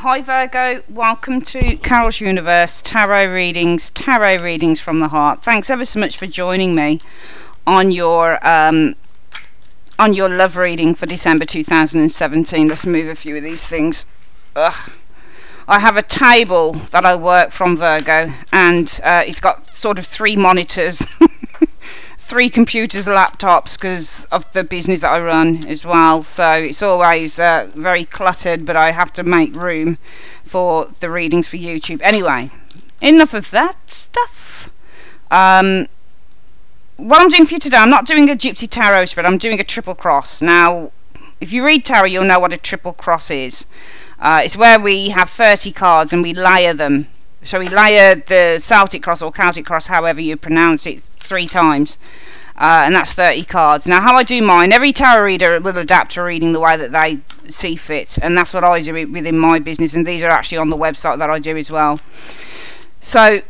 Hi Virgo, welcome to Carol's Universe Tarot Readings from the Heart. Thanks ever so much for joining me on your love reading for December 2017. Let's move a few of these things. Ugh. I have a table that I work from, Virgo, and it's got sort of 3 monitors, 3 computers, laptops, because of the business that I run as well. So it's always very cluttered, but I have to make room for the readings for YouTube. Anyway, enough of that stuff. What I'm doing for you today, I'm not doing a Gypsy Tarot spread, I'm doing a triple cross. Now, if you read tarot, you'll know what a triple cross is. It's where we have 30 cards and we layer them. So we layer the Celtic cross or Celtic cross, however you pronounce it, 3 times. And that's 30 cards. Now, how I do mine, every tarot reader will adapt to reading the way that they see fit. And that's what I do within my business. And these are actually on the website that I do as well. So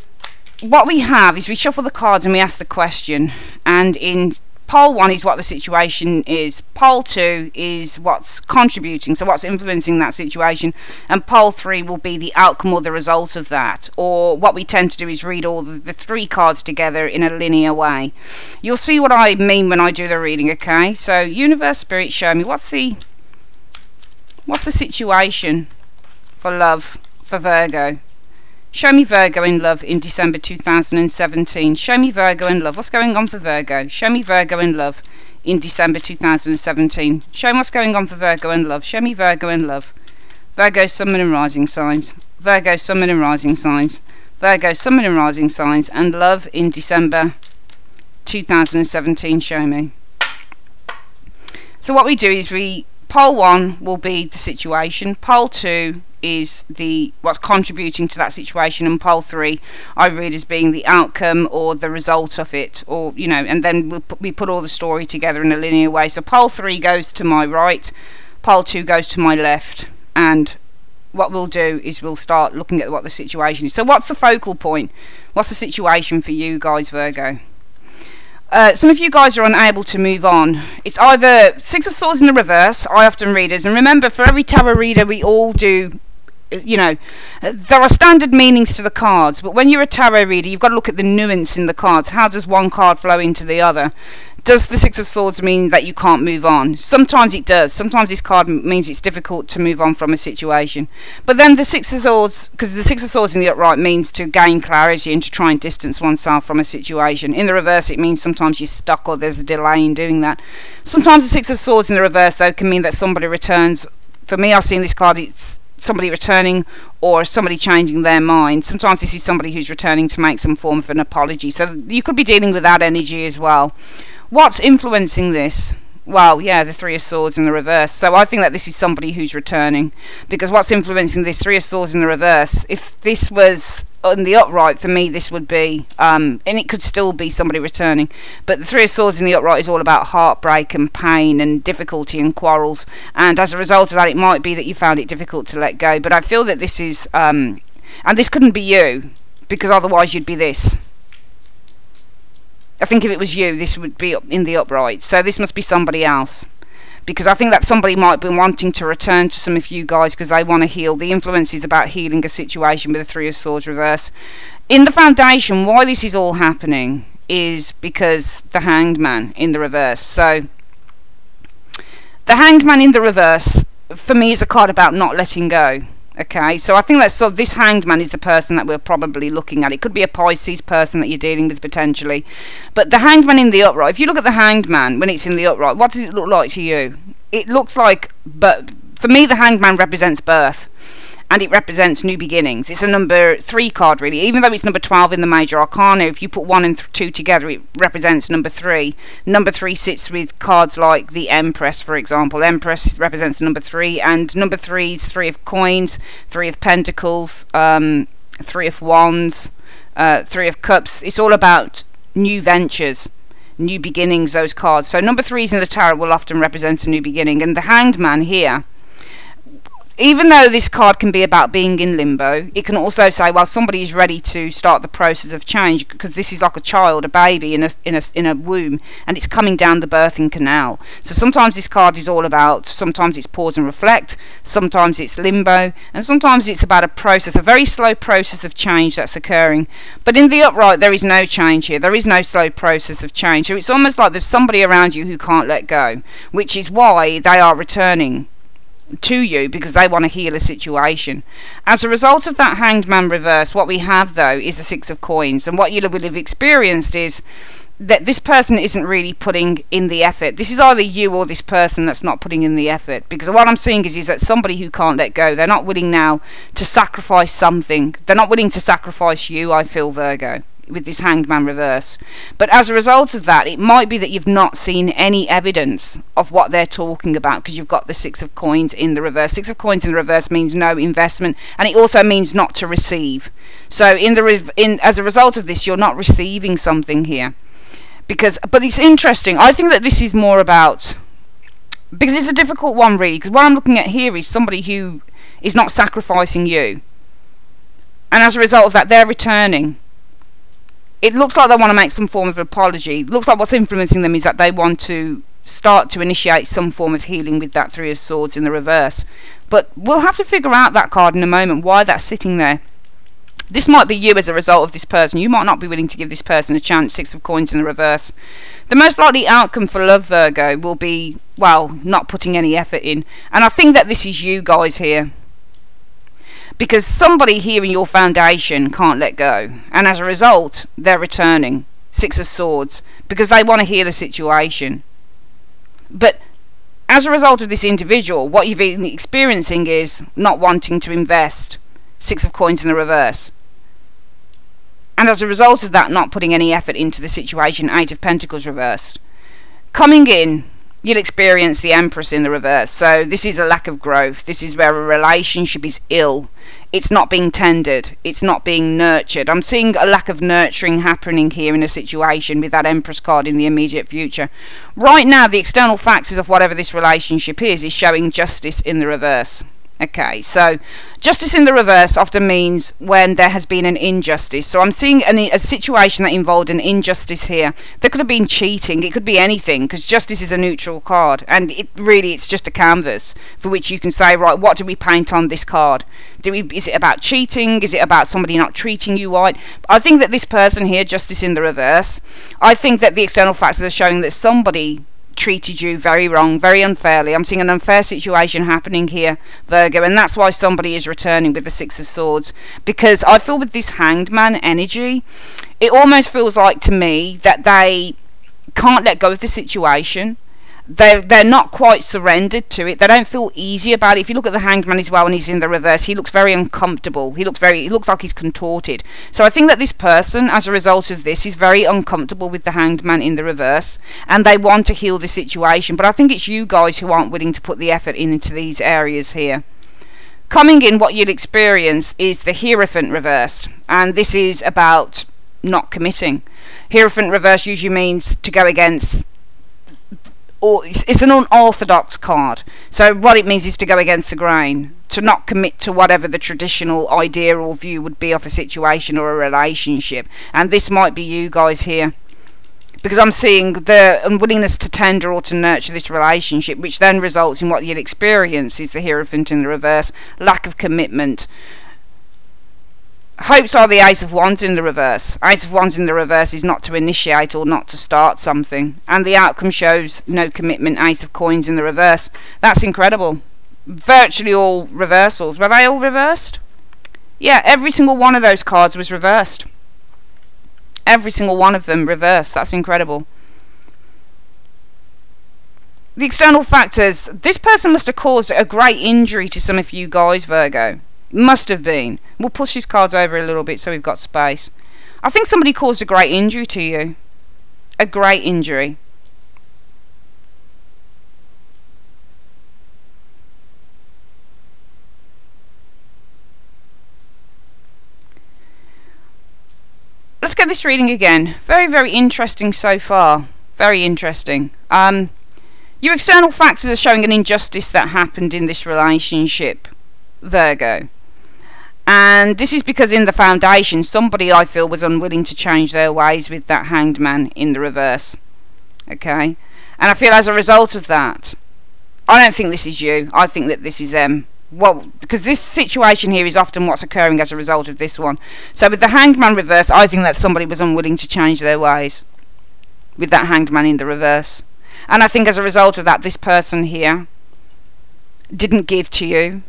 what we have is we shuffle the cards and we ask the question. And in pole 1 is what the situation is. Pole 2 is what's contributing, so what's influencing that situation. And pole 3 will be the outcome or the result of that. Or what we tend to do is read all the 3 cards together in a linear way. You'll see what I mean when I do the reading, okay? So, Universe, Spirit, show me. What's the situation for love for Virgo? Show me Virgo in love in December 2017. Show me Virgo in love. What's going on for Virgo? Show me Virgo in love in December 2017. Show me what's going on for Virgo in love. Show me Virgo in love. Virgo, Sun, Moon and Rising signs. Virgo, Sun, Moon and Rising signs. Virgo, Sun, Moon and Rising signs. And love in December 2017. Show me. So what we do is pole 1 will be the situation. Pole 2 is what's contributing to that situation, and pole 3 I read as being the outcome or the result of it, or you know, and then we put all the story together in a linear way. So pole 3 goes to my right, pole 2 goes to my left, and what we'll do is we'll start looking at what the situation is. So what's the focal point? What's the situation for you guys, Virgo? Some of you guys are unable to move on. It's either 6 of Swords in the reverse. I often read it, and remember, for every tarot reader we all do, you know, there are standard meanings to the cards, but when you're a tarot reader you've got to look at the nuance in the cards. How does one card flow into the other? Does the 6 of Swords mean that you can't move on? Sometimes it does. Sometimes this card means it's difficult to move on from a situation. But then the 6 of Swords, because the 6 of Swords in the upright means to gain clarity and to try and distance oneself from a situation. In the reverse it means sometimes you're stuck or there's a delay in doing that. Sometimes the 6 of Swords in the reverse though can mean that somebody returns. For me, I've seen this card, it's somebody returning or somebody changing their mind. Sometimes this is somebody who's returning to make some form of an apology. So you could be dealing with that energy as well. What's influencing this? Well, yeah, the 3 of Swords in the reverse. So I think that this is somebody who's returning, because what's influencing this 3 of Swords in the reverse, if this was on the upright, for me this would be, and it could still be somebody returning, but the 3 of Swords in the upright is all about heartbreak and pain and difficulty and quarrels, and as a result of that it might be that you found it difficult to let go. But I feel that this is, and this couldn't be you, because otherwise you'd be this. I think if it was you, this would be in the upright. So this must be somebody else, because I think that somebody might be wanting to return to some of you guys because they want to heal. The influence is about healing a situation with the 3 of Swords reverse. In the foundation, why this is all happening is because the Hanged Man in the reverse. So the Hanged Man in the reverse, for me, is a card about not letting go. Okay, so I think that this Hanged Man is the person that we're probably looking at. It could be a Pisces person that you're dealing with potentially. But the Hanged Man in the upright, if you look at the Hanged Man when it's in the upright, what does it look like to you? It looks like, but for me the Hanged Man represents birth. And it represents new beginnings. It's a number 3 card really. Even though it's number 12 in the major arcana, if you put 1 and 2 together it represents number 3. Number 3 sits with cards like the Empress, for example. Empress represents number 3, and number 3 is 3 of coins, 3 of pentacles, 3 of wands, 3 of cups. It's all about new ventures, new beginnings, those cards. So number 3s in the tarot will often represent a new beginning, and the Hanged Man here, even though this card can be about being in limbo, it can also say, well, somebody is ready to start the process of change, because this is like a child, a baby in a womb, and it's coming down the birthing canal. So sometimes this card is all about, sometimes it's pause and reflect, sometimes it's limbo, and sometimes it's about a process, a very slow process of change that's occurring. But in the upright, there is no change here. There is no slow process of change. So it's almost like there's somebody around you who can't let go, which is why they are returning to you, because they want to heal a situation. As a result of that Hanged Man reverse, what we have though is the Six of Coins, and what you will have experienced is that this person isn't really putting in the effort. This is either you or this person that's not putting in the effort, because what I'm seeing is that somebody who can't let go, they're not willing now to sacrifice something. They're not willing to sacrifice you, I feel, Virgo, with this Hanged Man reverse. But as a result of that, it might be that you've not seen any evidence of what they're talking about, because you've got the Six of Coins in the reverse. Six of Coins in the reverse means no investment, and it also means not to receive. So as a result of this, you're not receiving something here. But it's interesting. I think that this is more about, because it's a difficult one really, because what I'm looking at here is somebody who is not sacrificing you, and as a result of that, they're returning. It looks like they want to make some form of apology. It looks like what's influencing them is that they want to start to initiate some form of healing with that Three of Swords in the reverse. But we'll have to figure out that card in a moment, why that's sitting there. This might be you as a result of this person. You might not be willing to give this person a chance. Six of Coins in the reverse. The most likely outcome for love, Virgo, will be, well, not putting any effort in. And I think that this is you guys here, because somebody here in your foundation can't let go, and as a result they're returning. Six of Swords, because they want to heal the situation. But as a result of this individual, what you've been experiencing is not wanting to invest. Six of Coins in the reverse, and as a result of that, not putting any effort into the situation. Eight of Pentacles reversed. Coming in, you'll experience the Empress in the reverse. So this is a lack of growth. This is where a relationship is ill. It's not being tended. It's not being nurtured. I'm seeing a lack of nurturing happening here in a situation with that Empress card in the immediate future. Right now, the external factors of whatever this relationship is showing Justice in the reverse. Okay, so Justice in the reverse often means when there has been an injustice. So I'm seeing a situation that involved an injustice here. There could have been cheating. It could be anything, because Justice is a neutral card, and it's just a canvas for which you can say, right, what do we paint on this card? Is it about cheating? Is it about somebody not treating you right? I think that this person here, Justice in the reverse, I think that the external factors are showing that somebody treated you very wrong, very unfairly. I'm seeing an unfair situation happening here, Virgo, and that's why somebody is returning with the Six of Swords, because I feel with this Hanged Man energy, it almost feels like to me that they can't let go of the situation. They're not quite surrendered to it. They don't feel easy about it. If you look at the Hanged Man as well, and he's in the reverse, he looks very uncomfortable. He looks like he's contorted. So I think that this person, as a result of this, is very uncomfortable with the Hanged Man in the reverse, and they want to heal the situation. But I think it's you guys who aren't willing to put the effort into these areas here. Coming in, what you'll experience is the Hierophant reversed, and this is about not committing. Hierophant reverse usually means to go against, or it's an unorthodox card. So what it means is to go against the grain, to not commit to whatever the traditional idea or view would be of a situation or a relationship. And this might be you guys here, because I'm seeing the unwillingness to tender or to nurture this relationship, which then results in what you'll experience is the Hierophant in the reverse, lack of commitment. Hopes are the Ace of Wands in the reverse. Ace of Wands in the reverse is not to initiate or not to start something, and the outcome shows no commitment. Ace of Coins in the reverse. That's incredible. Virtually all reversals. Were they all reversed? Yeah, every single one of those cards was reversed. Every single one of them reversed. That's incredible. The external factors. This person must have caused a great injury to some of you guys, Virgo. Must have been. We'll push these cards over a little bit so we've got space. I think somebody caused a great injury to you. A great injury. Let's get this reading again. Very, very interesting so far. Very interesting. Your external factors are showing an injustice that happened in this relationship. Virgo. And this is because in the foundation, somebody, I feel, was unwilling to change their ways with that Hanged Man in the reverse. Okay? And I feel as a result of that, I don't think this is you. I think that this is them. Well, because this situation here is often what's occurring as a result of this one. So with the Hanged Man reverse, I think that somebody was unwilling to change their ways with that Hanged Man in the reverse. And I think as a result of that, this person here didn't give to you.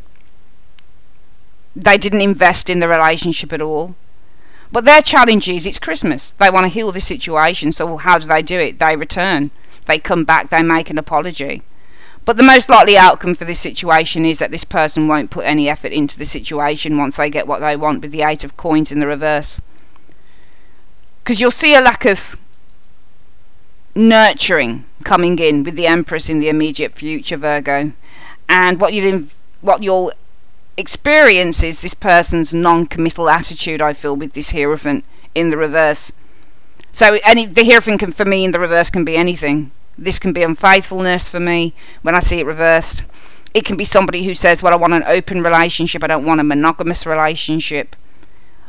They didn't invest in the relationship at all. But their challenge is, it's Christmas. They want to heal this situation. So how do? It? They return. They come back. They make an apology. But the most likely outcome for this situation is that this person won't put any effort into the situation once they get what they want with the Eight of Coins in the reverse. Because you'll see a lack of nurturing coming in with the Empress in the immediate future, Virgo. And what you'll experience is this person's non-committal attitude, I feel, with this Hierophant in the reverse. So the Hierophant can, for me, in the reverse can be anything. This can be unfaithfulness for me when I see it reversed. It can be somebody who says, well, I want an open relationship, I don't want a monogamous relationship.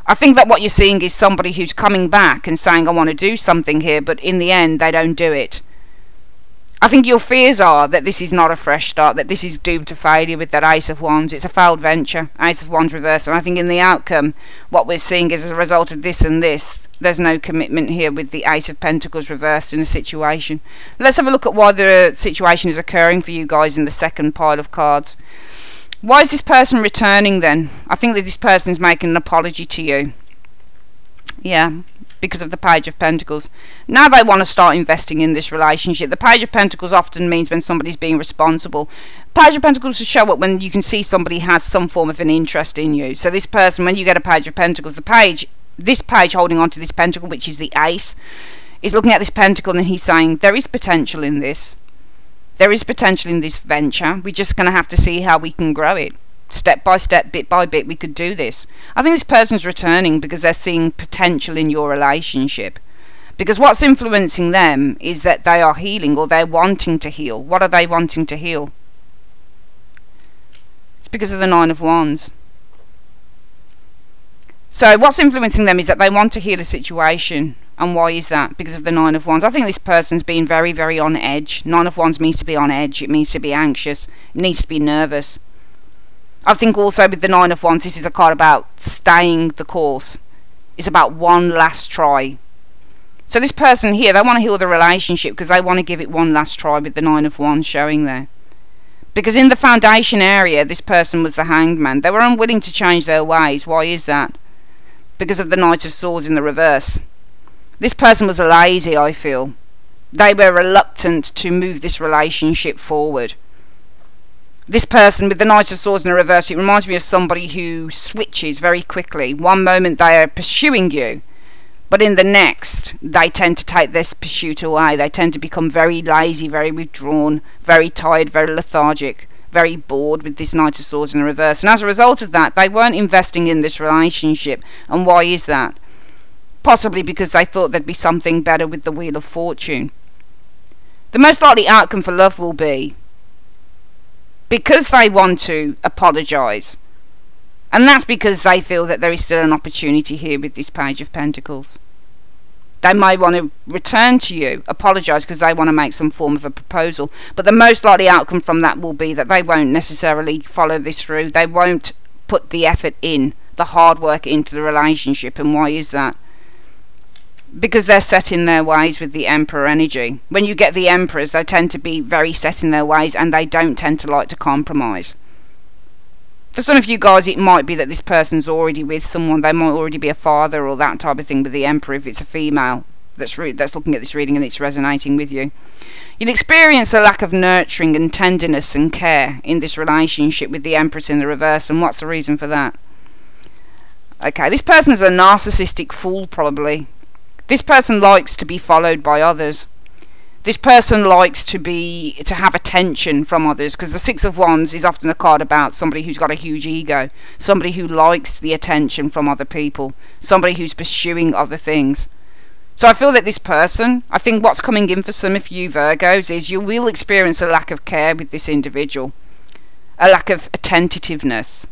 I think that what you're seeing is somebody who's coming back and saying, I want to do something here, but in the end they don't do it. I think your fears are that this is not a fresh start, that this is doomed to failure with that Ace of Wands. It's a failed venture, Ace of Wands reverse. And I think in the outcome, what we're seeing is as a result of this and this, there's no commitment here with the Ace of Pentacles reversed in a situation. Let's have a look at why the situation is occurring for you guys in the second pile of cards. Why is this person returning then? I think that this person is making an apology to you. Yeah, because of the Page of Pentacles. Now they want to start investing in this relationship. The Page of Pentacles often means when somebody's being responsible. Page of Pentacles will show up when you can see somebody has some form of an interest in you. So this person, when you get a Page of Pentacles, this page holding on to this pentacle, which is the Ace, is looking at this pentacle and he's saying, there is potential in this. There is potential in this venture. We're just going to have to see how we can grow it. Step by step, bit by bit, we could do this. I think this person's returning because they're seeing potential in your relationship. Because what's influencing them is that they are healing, or they're wanting to heal. What are they wanting to heal? It's because of the Nine of Wands. So what's influencing them is that they want to heal a situation. And why is that? Because of the Nine of Wands. I think this person's being very, very on edge. Nine of Wands means to be on edge. It means to be anxious. It needs to be nervous. I think also with the Nine of Wands, this is a card about staying the course. It's about one last try. So this person here, they want to heal the relationship because they want to give it one last try with the Nine of Wands showing there. Because in the foundation area, this person was the Hanged Man. They were unwilling to change their ways. Why is that? Because of the Knight of Swords in the reverse. This person was lazy, I feel. They were reluctant to move this relationship forward. This person with the Knight of Swords in the reverse, it reminds me of somebody who switches very quickly. One moment they are pursuing you, but in the next they tend to take this pursuit away. They tend to become very lazy, very withdrawn, very tired, very lethargic, very bored with this Knight of Swords in the reverse. And as a result of that, they weren't investing in this relationship. And why is that? Possibly because they thought there'd be something better with the Wheel of Fortune. The most likely outcome for love will be because they want to apologise. And that's because they feel that there is still an opportunity here with this Page of Pentacles. They may want to return to you, apologise because they want to make some form of a proposal. But the most likely outcome from that will be that they won't necessarily follow this through. They won't put the effort in, the hard work into the relationship. And why is that? Because they're set in their ways with the Emperor energy. When you get the Emperors, they tend to be very set in their ways and they don't tend to like to compromise. For some of you guys, it might be that this person's already with someone. They might already be a father or that type of thing with the Emperor if it's a female that's looking at this reading and it's resonating with you. You'll experience a lack of nurturing and tenderness and care in this relationship with the Empress in the reverse. And what's the reason for that? Okay, this person's a narcissistic fool probably. This person likes to be followed by others. This person likes to have attention from others, because the Six of Wands is often a card about somebody who's got a huge ego, somebody who likes the attention from other people, somebody who's pursuing other things. So I feel that this person, I think what's coming in for some of you Virgos is you will experience a lack of care with this individual, a lack of attentiveness.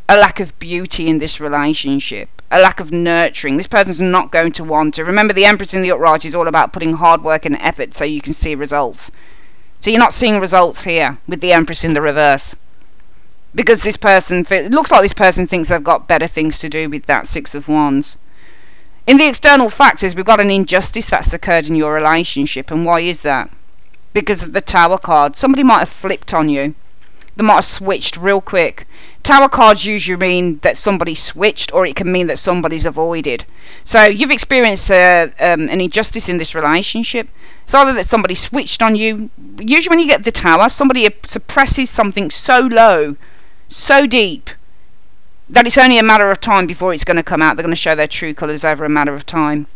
a lack of beauty in this relationship, a lack of nurturing. This person's not going to want to. Remember, the Empress in the upright is all about putting hard work and effort so you can see results. So you're not seeing results here with the Empress in the reverse. Because this person, it looks like this person thinks they've got better things to do with that Six of Wands. In the external factors, we've got an injustice that's occurred in your relationship. And why is that? Because of the Tower card. Somebody might have flipped on you. They might have switched real quick. Tower cards usually mean that somebody switched, or it can mean that somebody's avoided. So you've experienced an injustice in this relationship. It's either that somebody switched on you. Usually when you get the Tower, somebody suppresses something so low, so deep, that it's only a matter of time before it's going to come out. They're going to show their true colours over a matter of time.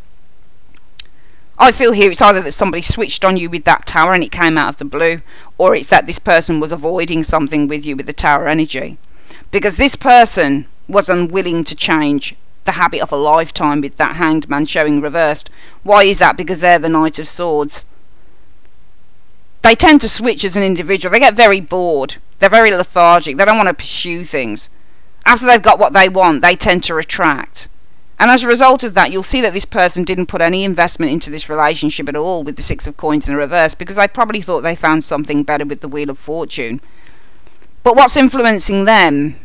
I feel here it's either that somebody switched on you with that Tower and it came out of the blue, or it's that this person was avoiding something with you with the Tower energy. Because this person was unwilling to change the habit of a lifetime with that Hanged Man showing reversed. Why is that? Because they're the Knight of Swords. They tend to switch as an individual. They get very bored. They're very lethargic. They don't want to pursue things. After they've got what they want, they tend to retract. And as a result of that, you'll see that this person didn't put any investment into this relationship at all with the Six of Coins in the reverse, because they probably thought they found something better with the Wheel of Fortune. But what's influencing them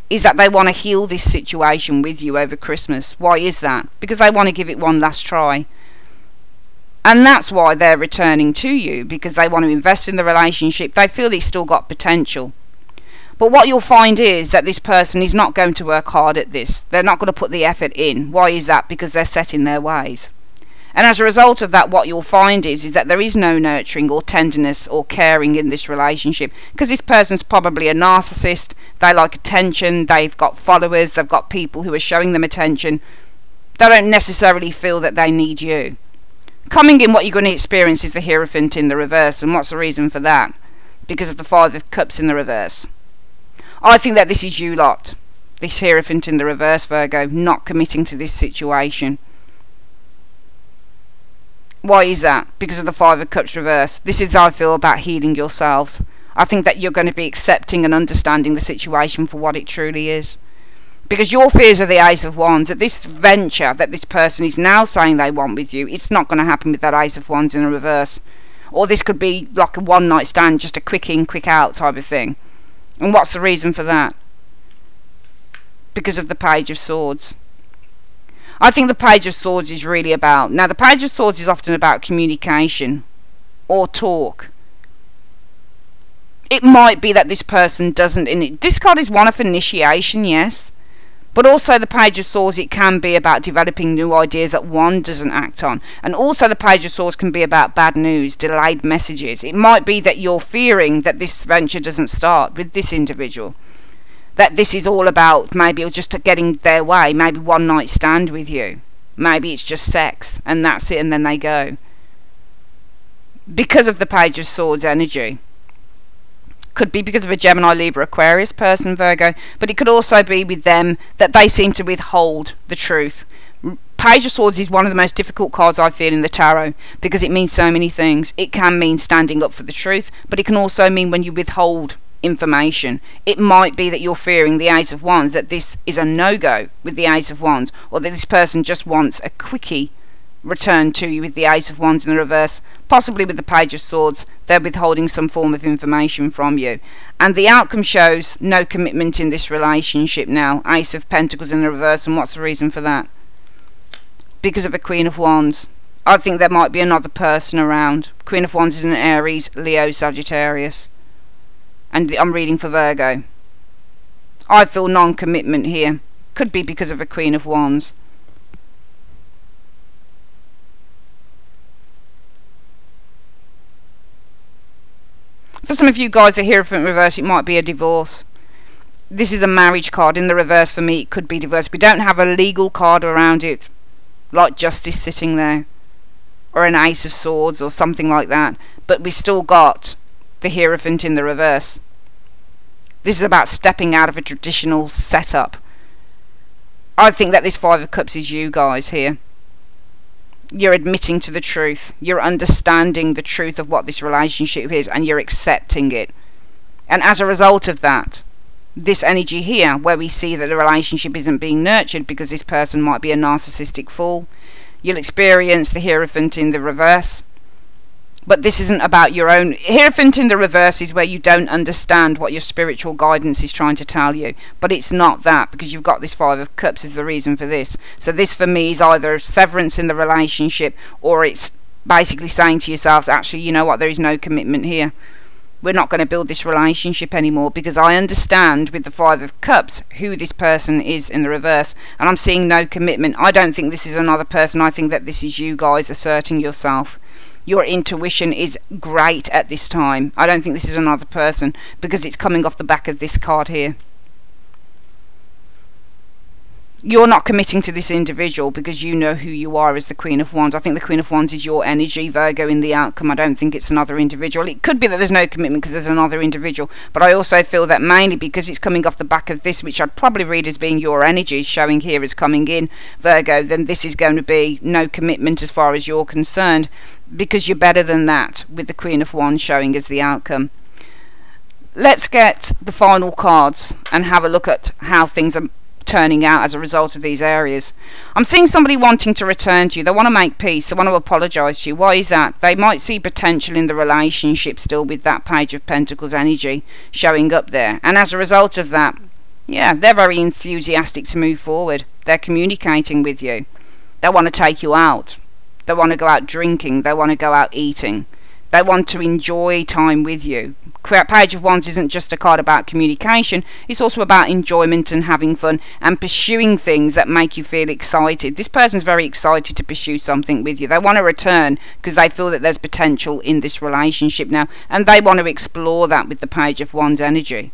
is that they want to heal this situation with you over Christmas. Why is that? Because they want to give it one last try. And that's why they're returning to you, because they want to invest in the relationship. They feel it's still got potential. But what you'll find is that this person is not going to work hard at this. They're not going to put the effort in. Why is that? Because they're set in their ways. And as a result of that, what you'll find is that there is no nurturing or tenderness or caring in this relationship, because this person's probably a narcissist. They like attention. They've got followers. They've got people who are showing them attention. They don't necessarily feel that they need you. Coming in, what you're going to experience is the Hierophant in the reverse. And what's the reason for that? Because of the Five of Cups in the reverse. I think that this is you lot. This Hierophant in the reverse, Virgo, not committing to this situation. Why is that? Because of the Five of Cups reverse. This is how I feel about healing yourselves. I think that you're going to be accepting and understanding the situation for what it truly is. Because your fears are the Ace of Wands. That this venture that this person is now saying they want with you, it's not going to happen with that Ace of Wands in the reverse. Or this could be like a one-night stand, just a quick in, quick out type of thing. And what's the reason for that? Because of the Page of Swords. I think the Page of Swords is really about... Now, the Page of Swords is often about communication or talk. It might be that this person doesn't... This card is one of initiation, yes. But also the Page of Swords, it can be about developing new ideas that one doesn't act on. And also the Page of Swords can be about bad news, delayed messages. It might be that you're fearing that this venture doesn't start with this individual. That this is all about maybe just getting their way, maybe one night stand with you. Maybe it's just sex and that's it, and then they go. Because of the Page of Swords energy. Could be because of a Gemini, Libra, Aquarius person, Virgo, but it could also be with them that they seem to withhold the truth. Page of Swords is one of the most difficult cards I feel in the tarot, because it means so many things. It can mean standing up for the truth, but it can also mean when you withhold information. It might be that you're fearing the Ace of Wands, that this is a no-go with the Ace of Wands, or that this person just wants a quickie return to you with the Ace of Wands in the reverse. Possibly with the Page of Swords, they're withholding some form of information from you. And the outcome shows no commitment in this relationship now. Ace of Pentacles in the reverse, and what's the reason for that? Because of a Queen of Wands. I think there might be another person around. Queen of Wands is an Aries, Leo, Sagittarius. And I'm reading for Virgo. I feel non-commitment here. Could be because of a Queen of Wands. For some of you guys, a Hierophant reverse, it might be a divorce. This is a marriage card. In the reverse, for me, it could be divorce. We don't have a legal card around it, like Justice sitting there, or an Ace of Swords, or something like that. But we still got the Hierophant in the reverse. This is about stepping out of a traditional setup. I think that this Five of Cups is you guys here. You're admitting to the truth. You're understanding the truth of what this relationship is, and you're accepting it. And as a result of that, this energy here, where we see that the relationship isn't being nurtured because this person might be a narcissistic fool. You'll experience the Hierophant in the reverse. But this isn't about your own. Hierophant in the reverse is where you don't understand what your spiritual guidance is trying to tell you. But it's not that, because you've got this Five of Cups is the reason for this. So this for me is either severance in the relationship, or it's basically saying to yourselves, actually, you know what, there is no commitment here. We're not going to build this relationship anymore, because I understand with the Five of Cups who this person is in the reverse, and I'm seeing no commitment. I don't think this is another person. I think that this is you guys asserting yourself. Your intuition is great at this time. I don't think this is another person, because it's coming off the back of this card here. You're not committing to this individual because you know who you are as the Queen of Wands. I think the Queen of Wands is your energy, Virgo, in the outcome. I don't think it's another individual. It could be that there's no commitment because there's another individual, but I also feel that mainly because it's coming off the back of this, which I'd probably read as being your energy, showing here as coming in, Virgo, then this is going to be no commitment as far as you're concerned, because you're better than that with the Queen of Wands showing as the outcome. Let's get the final cards and have a look at how things are turning out as a result of these areas. I'm seeing somebody wanting to return to you. They want to make peace. They want to apologise to you. Why is that? They might see potential in the relationship still with that Page of Pentacles energy showing up there. And as a result of that, yeah, they're very enthusiastic to move forward. They're communicating with you. They want to take you out. They want to go out drinking. They want to go out eating. They want to enjoy time with you. Page of Wands isn't just a card about communication. It's also about enjoyment and having fun and pursuing things that make you feel excited. This person's very excited to pursue something with you. They want to return because they feel that there's potential in this relationship now, and they want to explore that with the Page of Wands energy.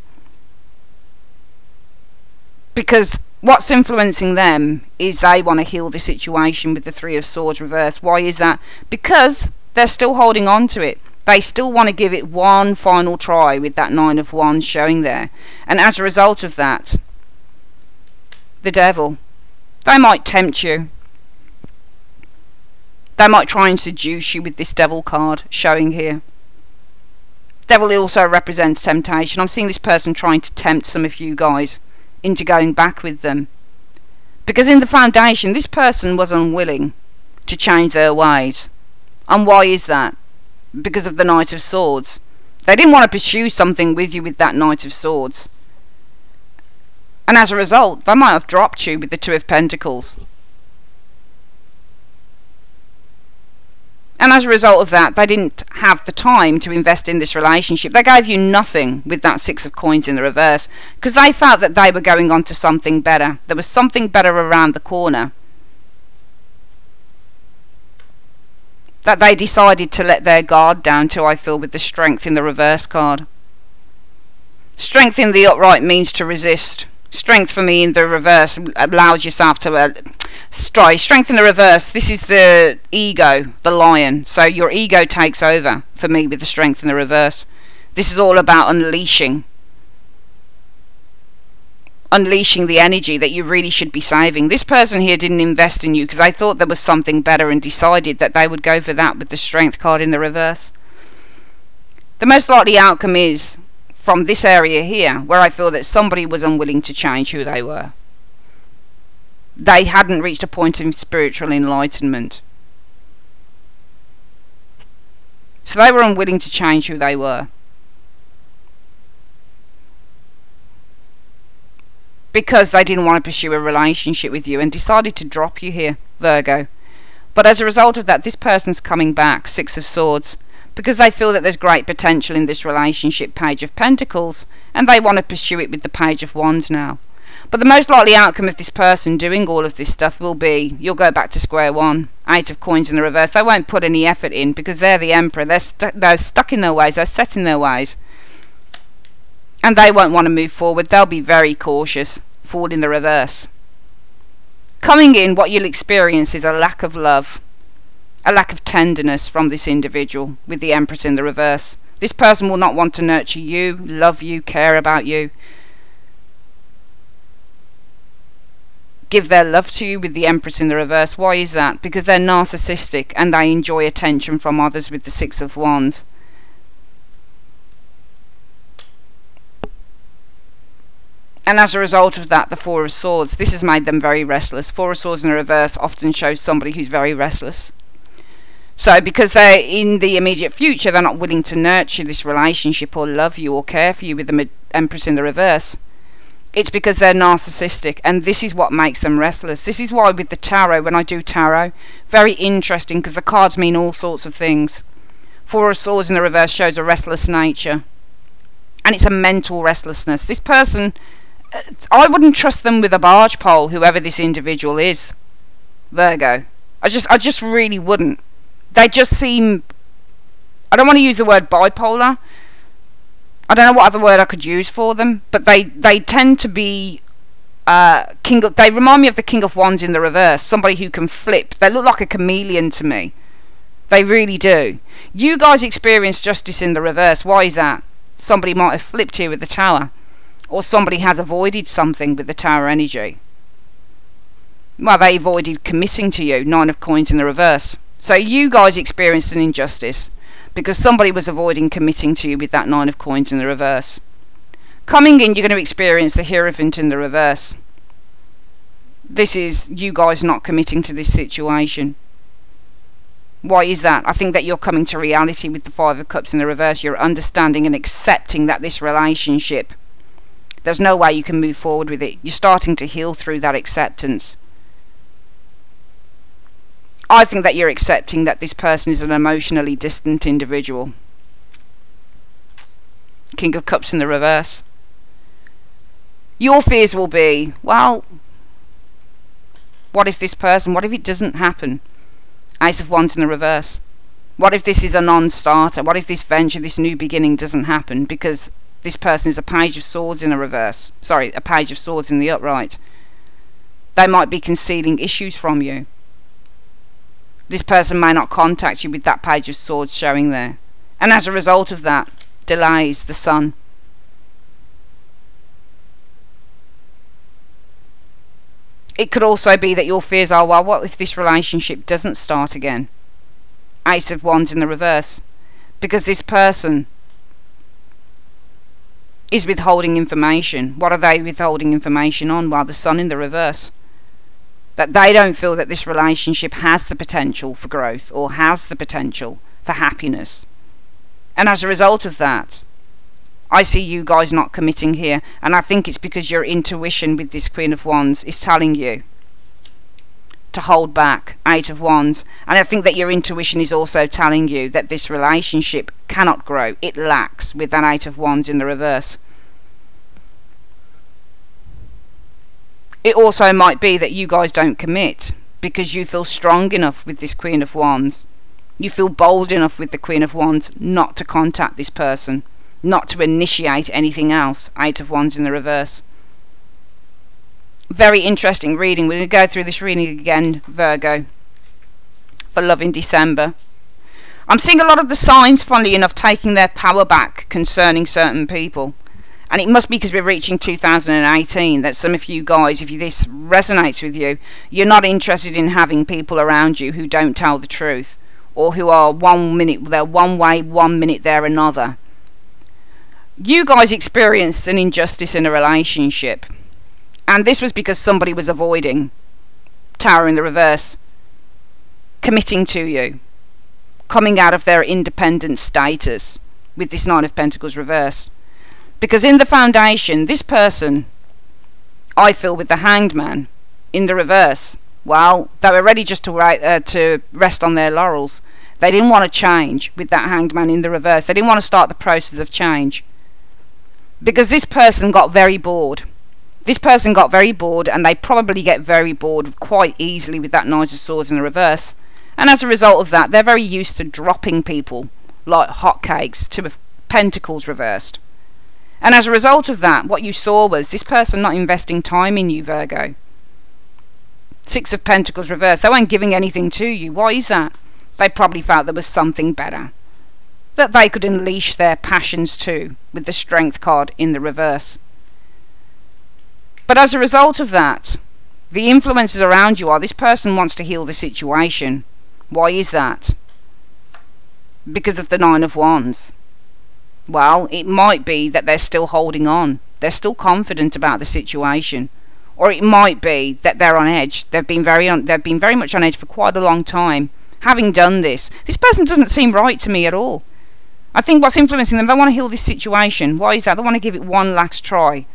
Because what's influencing them is they want to heal the situation with the Three of Swords reverse. Why is that? Because they're still holding on to it. They still want to give it one final try with that Nine of Wands showing there. And as a result of that, the Devil, they might tempt you. They might try and seduce you with this Devil card showing here. Devil also represents temptation. I'm seeing this person trying to tempt some of you guys into going back with them. Because in the foundation, this person was unwilling to change their ways. And why is that? Because of the Knight of Swords. They didn't want to pursue something with you with that Knight of Swords. And as a result, they might have dropped you with the Two of Pentacles. And as a result of that, they didn't have the time to invest in this relationship. They gave you nothing with that Six of Coins in the reverse, because they felt that they were going on to something better. There was something better around the corner, that they decided to let their guard down to, I feel, with the Strength in the reverse card. Strength in the upright means to resist. Strength for me in the reverse allows yourself to strive. Strength in the reverse, this is the ego, the lion. So your ego takes over for me with the Strength in the reverse. This is all about unleashing the energy that you really should be saving. This person here didn't invest in you because they thought there was something better and decided that they would go for that with the Strength card in the reverse. The most likely outcome is from this area here, where I feel that somebody was unwilling to change who they were. They hadn't reached a point of spiritual enlightenment. So they were unwilling to change who they were. Because they didn't want to pursue a relationship with you and decided to drop you here, Virgo. But as a result of that, this person's coming back, Six of Swords, because they feel that there's great potential in this relationship, Page of Pentacles, and they want to pursue it with the Page of Wands now. But the most likely outcome of this person doing all of this stuff will be, you'll go back to square one. Eight of Coins in the reverse. They won't put any effort in because they're the Emperor. They're stuck in their ways. They're set in their ways. And they won't want to move forward. They'll be very cautious. Fall in the reverse. Coming in, what you'll experience is a lack of love, a lack of tenderness from this individual with the Empress in the reverse. This person will not want to nurture you, love you, care about you, give their love to you with the Empress in the reverse. Why is that? Because they're narcissistic and they enjoy attention from others with the Six of Wands. And as a result of that, the Four of Swords, this has made them very restless. Four of Swords in the reverse often shows somebody who's very restless. So because they're in the immediate future, they're not willing to nurture this relationship or love you or care for you with the Empress in the reverse. It's because they're narcissistic, and this is what makes them restless. This is why with the tarot, when I do tarot, very interesting, because the cards mean all sorts of things. Four of Swords in the reverse shows a restless nature, and it's a mental restlessness. This person, I wouldn't trust them with a barge pole, whoever this individual is, Virgo. I just really wouldn't. They just seem, I don't want to use the word bipolar. I don't know what other word I could use for them, but they tend to be they remind me of the King of Wands in the reverse, somebody who can flip. They look like a chameleon to me. They really do. You guys experience justice in the reverse. Why is that? Somebody might have flipped here with the Tower, or somebody has avoided something with the Tower energy. Well, they avoided committing to you. Nine of Coins in the reverse. So you guys experienced an injustice because somebody was avoiding committing to you with that Nine of Coins in the reverse. Coming in, you're going to experience the Hierophant in the reverse. This is you guys not committing to this situation. Why is that? I think that you're coming to reality with the Five of Cups in the reverse. You're understanding and accepting that this relationship, there's no way you can move forward with it. You're starting to heal through that acceptance. I think that you're accepting that this person is an emotionally distant individual. King of Cups in the reverse. Your fears will be, well, what if this person, what if it doesn't happen? Ace of Wands in the reverse. What if this is a non-starter? What if this venture, this new beginning doesn't happen because this person is a Page of Swords in the reverse? Sorry, a Page of Swords in the upright. They might be concealing issues from you. This person may not contact you with that Page of Swords showing there. And as a result of that, delays, the Sun. It could also be that your fears are, well, what if this relationship doesn't start again? Ace of Wands in the reverse. Because this person is withholding information. What are they withholding information on? Well, the Sun in the reverse. That they don't feel that this relationship has the potential for growth or has the potential for happiness. And as a result of that, I see you guys not committing here, and I think it's because your intuition with this Queen of Wands is telling you to hold back. Eight of Wands. And I think that your intuition is also telling you that this relationship cannot grow. It lacks with that Eight of Wands in the reverse. It also might be that you guys don't commit because you feel strong enough with this Queen of Wands. You feel bold enough with the Queen of Wands not to contact this person, not to initiate anything else. Eight of Wands in the reverse. Very interesting reading. We're going to go through this reading again, Virgo, for love in December. I'm seeing a lot of the signs, funnily enough, taking their power back concerning certain people. And it must be because we're reaching 2018 that some of you guys, if this resonates with you, you're not interested in having people around you who don't tell the truth, or who are 1 minute they're one way, 1 minute they're another. You guys experienced an injustice in a relationship, and this was because somebody was avoiding, Tower in the reverse, committing to you, coming out of their independent status with this Nine of Pentacles reversed. Because in the foundation, this person, I feel with the Hanged Man in the reverse, well, they were ready just to rest on their laurels. They didn't want to change with that Hanged Man in the reverse. They didn't want to start the process of change. Because this person got very bored. This person got very bored, and they probably get very bored quite easily with that Knight of Swords in the reverse. And as a result of that, they're very used to dropping people like hotcakes to Pentacles reversed. And as a result of that, what you saw was this person not investing time in you, Virgo. Six of Pentacles reversed. They weren't giving anything to you. Why is that? They probably felt there was something better that they could unleash their passions to with the Strength card in the reverse. But as a result of that, the influences around you are this person wants to heal the situation. Why is that? Because of the Nine of Wands. Well, it might be that they're still holding on. they're still confident about the situation. Or it might be that they're on edge. They've been very much on edge for quite a long time. Having done this person doesn't seem right to me at all. I think what's influencing them, they want to heal this situation. Why is that? They want to give it one last try.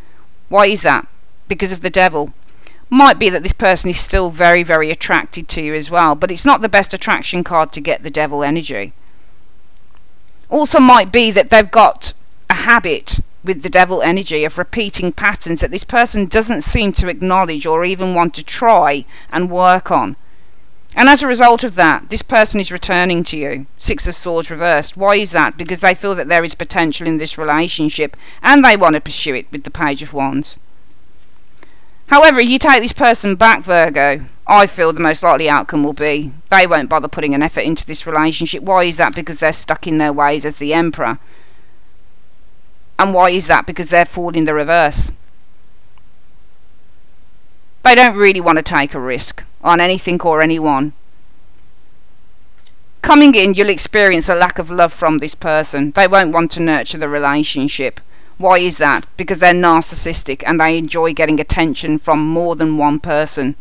Why is that? Because of the devil. Might be that this person is still very, very attracted to you as well, but it's not the best attraction card to get the devil energy. Also might be that they've got a habit with the devil energy of repeating patterns that this person doesn't seem to acknowledge or even want to try and work on. And as a result of that, this person is returning to you. Six of Swords reversed. Why is that? Because they feel that there is potential in this relationship and they want to pursue it with the Page of Wands. However, you take this person back, Virgo, I feel the most likely outcome will be they won't bother putting an effort into this relationship. Why is that? Because they're stuck in their ways as the Emperor. And why is that? Because they're falling the reverse. They don't really want to take a risk on anything or anyone. Coming in, you'll experience a lack of love from this person. They won't want to nurture the relationship. Why is that? Because they're narcissistic and they enjoy getting attention from more than one person.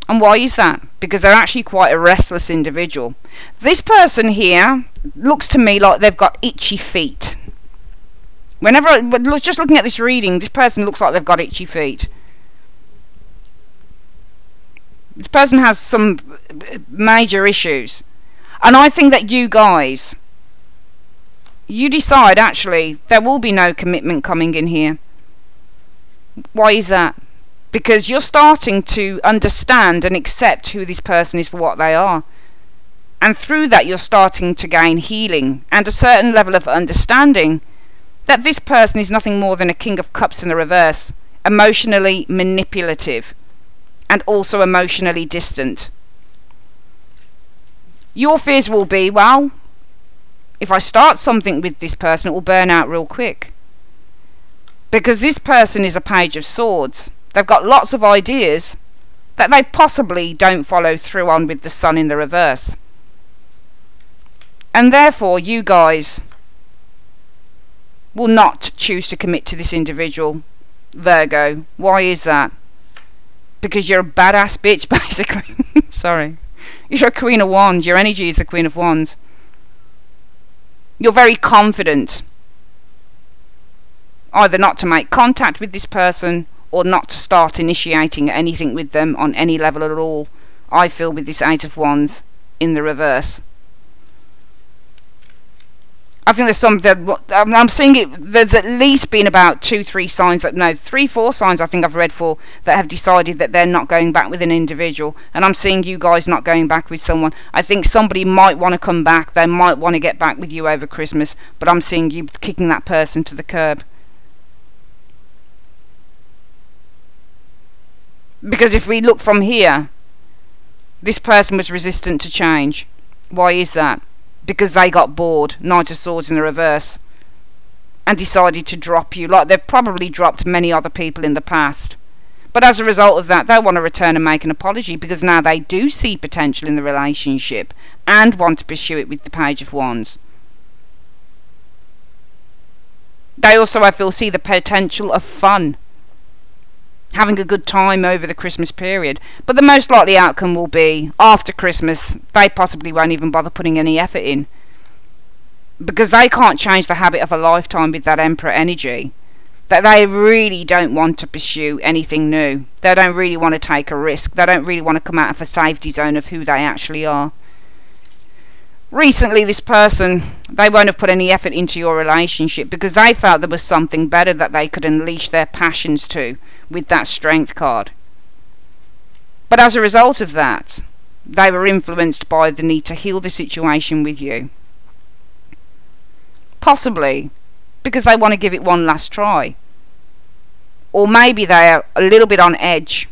And why is that? Because they're actually quite a restless individual. This person here looks to me like they've got itchy feet. Just looking at this reading, this person looks like they've got itchy feet. This person has some major issues. And I think that you guys, you decide actually there will be no commitment coming in here. Why is that? Because you're starting to understand and accept who this person is for what they are. And through that you're starting to gain healing and a certain level of understanding that this person is nothing more than a King of Cups in the reverse, emotionally manipulative and also emotionally distant. Your fears will be, well, if I start something with this person, it will burn out real quick. Because this person is a Page of Swords. They've got lots of ideas that they possibly don't follow through on with the Sun in the reverse. And therefore, you guys will not choose to commit to this individual, Virgo. Why is that? Because you're a badass bitch, basically. Sorry. You're a Queen of Wands. Your energy is the Queen of Wands. You're very confident either not to make contact with this person or not to start initiating anything with them on any level at all, I feel, with this Eight of Wands in the reverse. I think there's some that I'm seeing it. There's at least been about 2-3 signs that 3-4 signs I think I've read for that have decided that they're not going back with an individual, and I'm seeing you guys not going back with someone. I think somebody might want to come back. They might want to get back with you over Christmas, but I'm seeing you kicking that person to the curb. Because if we look from here, this person was resistant to change. Why is that? Because they got bored, Knight of Swords in the reverse, and decided to drop you, like they've probably dropped many other people in the past. But as a result of that, they want to return and make an apology, because now they do see potential in the relationship and want to pursue it with the Page of Wands. They also, I feel, see the potential of fun, having a good time over the Christmas period. But the most likely outcome will be after Christmas they possibly won't even bother putting any effort in, because they can't change the habit of a lifetime with that Emperor energy, that they really don't want to pursue anything new. They don't really want to take a risk. They don't really want to come out of a safety zone of who they actually are. Recently, this person, they won't have put any effort into your relationship because they felt there was something better that they could unleash their passions to with that Strength card. But as a result of that, they were influenced by the need to heal the situation with you. Possibly because they want to give it one last try. Or maybe they're a little bit on edge.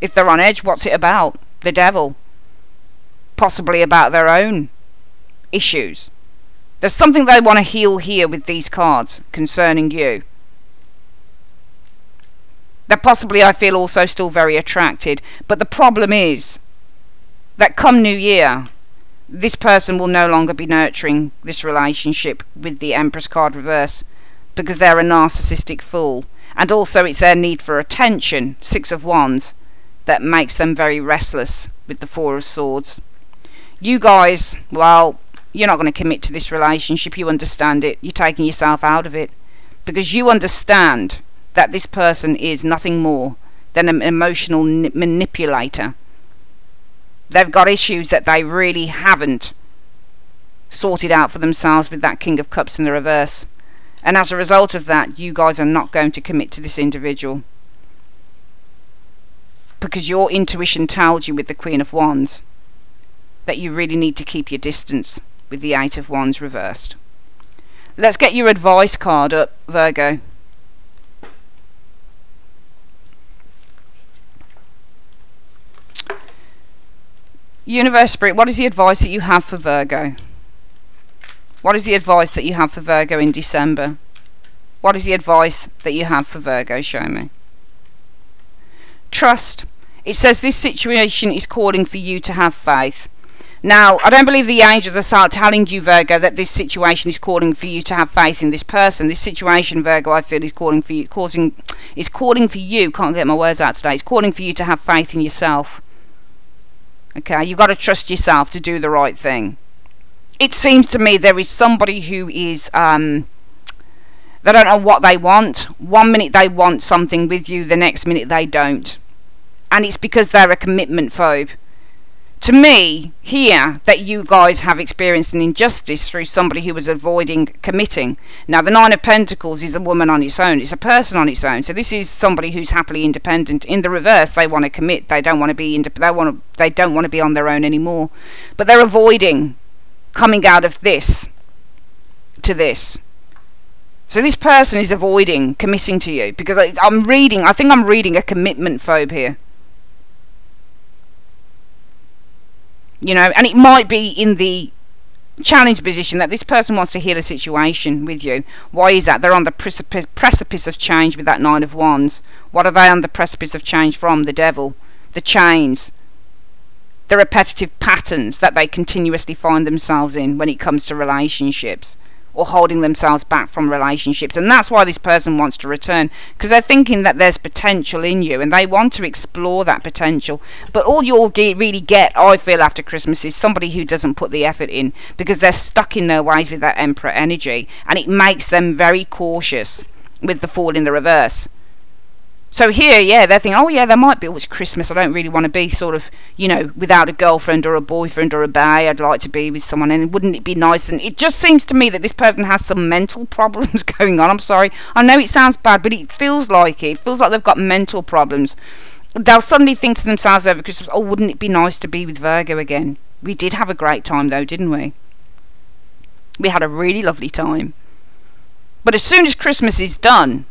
If they're on edge, what's it about? The devil. Possibly about their own issues. There's something they want to heal here with these cards concerning you. They're possibly, I feel, also still very attracted, but the problem is that come New Year, this person will no longer be nurturing this relationship with the Empress card reverse. because they're a narcissistic fool. And also it's their need for attention, 6 of Wands, that makes them very restless with the 4 of Swords. You guys, well, you're not going to commit to this relationship. You understand it. You're taking yourself out of it because you understand that this person is nothing more than an emotional manipulator. They've got issues that they really haven't sorted out for themselves with that King of Cups in the reverse. And as a result of that, you guys are not going to commit to this individual. Because your intuition tells you with the Queen of Wands that you really need to keep your distance with the 8 of Wands reversed. Let's get your advice card up, Virgo. Universe Spirit, what is the advice that you have for Virgo? What is the advice that you have for Virgo in December? What is the advice that you have for Virgo? Show me. Trust. It says this situation is calling for you to have faith. Now, I don't believe the angels are start telling you, Virgo, that this situation is calling for you to have faith in this person. This situation, Virgo, I feel is calling for you. Can't get my words out today. It's calling for you to have faith in yourself. Okay, you've got to trust yourself to do the right thing. It seems to me there is somebody who is, they don't know what they want. One minute they want something with you, the next minute they don't. And it's because they're a commitment phobe. To me, here, that you guys have experienced an injustice through somebody who was avoiding committing. Now, the 9 of Pentacles is a woman on its own. It's a person on its own. So this is somebody who's happily independent. In the reverse, they want to commit. They don't want to be they don't want to be on their own anymore. But they're avoiding coming out of this to this. So this person is avoiding committing to you because I think I'm reading a commitment phobe here. You know, and it might be in the challenge position that this person wants to heal a situation with you. Why is that? They're on the precipice of change with that 9 of Wands. What are they on the precipice of change from? The Devil, the chains, the repetitive patterns that they continuously find themselves in when it comes to relationships, or holding themselves back from relationships. And that's why this person wants to return, because they're thinking that there's potential in you and they want to explore that potential. But all you'll really get, I feel, after Christmas is somebody who doesn't put the effort in, because they're stuck in their ways with that Emperor energy, and it makes them very cautious with the Fool in the reverse. So here, yeah, they're thinking, oh yeah, there might be, oh, it's Christmas, I don't really want to be sort of, you know, without a girlfriend or a boyfriend or a bae. I'd like to be with someone, and wouldn't it be nice? And it just seems to me that this person has some mental problems going on. I'm sorry, I know it sounds bad, but it feels like it. It feels like they've got mental problems. They'll suddenly think to themselves over Christmas, oh, wouldn't it be nice to be with Virgo again? We did have a great time though, didn't we? We had a really lovely time. But as soon as Christmas is done,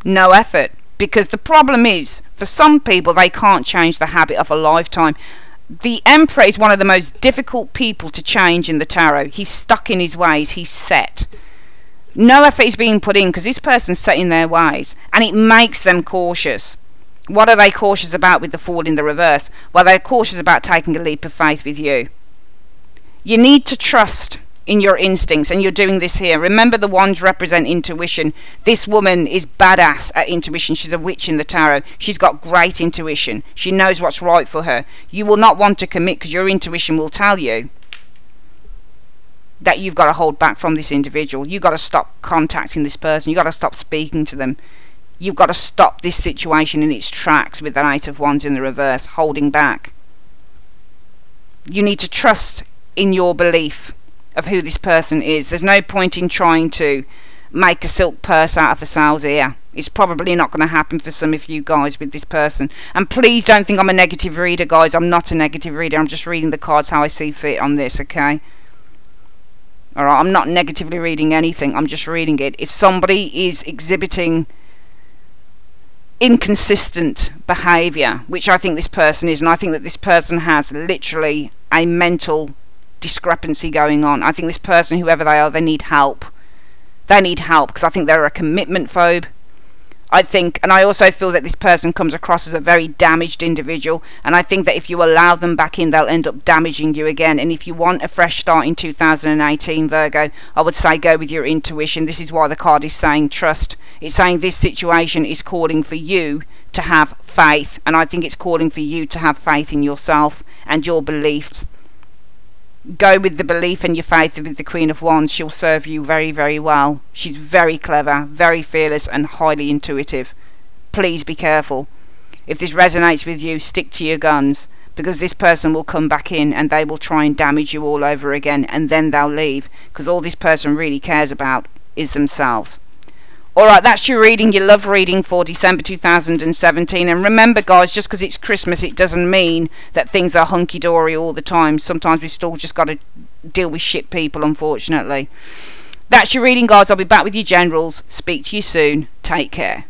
no effort, because the problem is, for some people, they can't change the habit of a lifetime. The Emperor is one of the most difficult people to change in the tarot. He's stuck in his ways. He's set. No effort is being put in because this person's set in their ways, and it makes them cautious. What are they cautious about with the Fool in the reverse? Well, they're cautious about taking a leap of faith with you. You need to trust in your instincts, and you're doing this here. Remember, the wands represent intuition. This woman is badass at intuition. She's a witch in the tarot. She's got great intuition. She knows what's right for her. You will not want to commit because your intuition will tell you that you've got to hold back from this individual. You've got to stop contacting this person. You've got to stop speaking to them. You've got to stop this situation in its tracks with the 8 of Wands in the reverse, holding back. You need to trust in your belief of who this person is. There's no point in trying to make a silk purse out of a sow's ear. It's probably not going to happen for some of you guys with this person. And please don't think I'm a negative reader, guys. I'm not a negative reader. I'm just reading the cards how I see fit on this, okay? Alright, I'm not negatively reading anything. I'm just reading it. If somebody is exhibiting inconsistent behaviour, which I think this person is, and I think that this person has literally a mental discrepancy going on. I think this person, whoever they are, they need help. They need help because I think they're a commitment phobe. I think, and I also feel that this person comes across as a very damaged individual, and I think that if you allow them back in, they'll end up damaging you again. And if you want a fresh start in 2018, Virgo, I would say go with your intuition. This is why the card is saying trust. It's saying this situation is calling for you to have faith, and I think it's calling for you to have faith in yourself and your beliefs. Go with the belief and your faith with the Queen of Wands. She'll serve you very, very well. She's very clever, very fearless, and highly intuitive. Please be careful. If this resonates with you, stick to your guns, because this person will come back in and they will try and damage you all over again, and then they'll leave, because all this person really cares about is themselves. Alright, that's your reading, your love reading for December 2017. And remember, guys, just because it's Christmas, it doesn't mean that things are hunky-dory all the time. Sometimes we've still just got to deal with shit people, unfortunately. That's your reading, guys. I'll be back with your generals. Speak to you soon. Take care.